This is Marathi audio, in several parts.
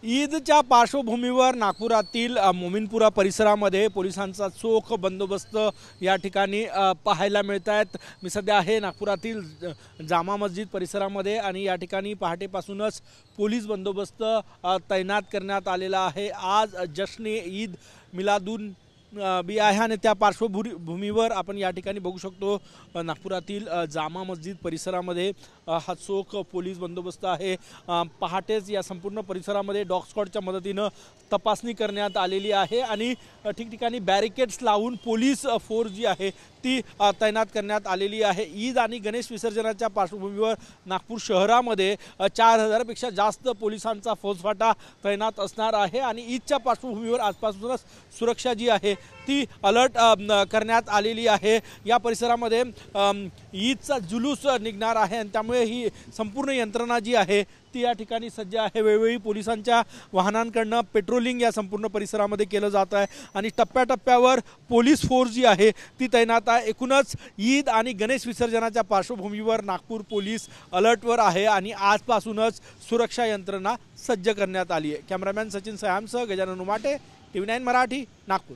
ईदच्या पार्श्वभूमीवर नागपुरातील मोमीनपुरा परिसरामध्ये पोलिसांचा चोख बंदोबस्त या ठिकाणी पाहायला मिळत आहेत। मी सध्या आहे नागपुरातील जामा मस्जिद परिसरामध्ये आणि या ठिकाणी पहाटेपासूनच पोलीस बंदोबस्त तैनात करण्यात आलेला आहे। आज जश्न ईद मिलादुन बी आहे आणि त्या पार्श्वभूमीवर आपण या ठिकाणी बघू शकतो नागपुरातील जामा मस्जिद परिसरामध्ये हा चोख पोलीस बंदोबस्त आहे। पहाटेच या संपूर्ण परिसरामध्ये डॉग स्क्वॉडच्या मदतीने तपासणी करण्यात आलेली आहे आणि ठिकठिकाणी बॅरिकेड्स लावून पोलीस फोर्स जी आहे ती तैनात करण्यात आलेली आहे। ईद आणि गणेश विसर्जनाच्या पार्श्वभूमीवर नागपूर शहरामध्ये 4000 पेक्षा जास्त पोलिसांचा फौजफाटा तैनात असणार आहे आणि ईदच्या पार्श्वभूमीवर आजपासूनच सुरक्षा जी आहे ती अलर्ट करण्यात आलेली आहे। या परिसरामध्ये ईदचा जुलूस निघणार आहे आणि त्यामुळे ही संपूर्ण यंत्रणा जी आहे ती या ठिकाणी सज्ज आहे। वेळोवेळी पोलिसांच्या वाहनांकडून पेट्रोलिंग या संपूर्ण परिसरामध्ये केलं जात आहे आणि टप्प्याटप्प्यावर पोलीस फोर्स जी आहे ती तैनात आहे। एकूणच ईद आणि गणेश विसर्जनाच्या पार्श्वभूमीवर नागपूर पोलीस अलर्टवर आहे आणि आजपासूनच सुरक्षा यंत्रणा सज्ज करण्यात आली आहे। कॅमेरामॅन सचिन सयामसह गजानन उमाटे, TV9 मराठी, नागपूर।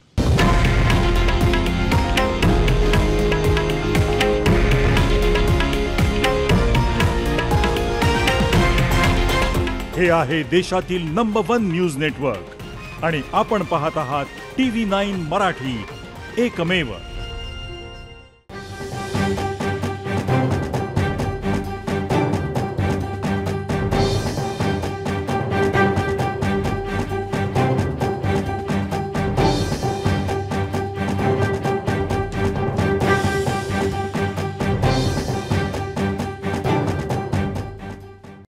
हे आहे देशातील नंबर 1 न्यूज नेटवर्क आणि आपण पाहत आहात TV9 मराठी, एकमेव।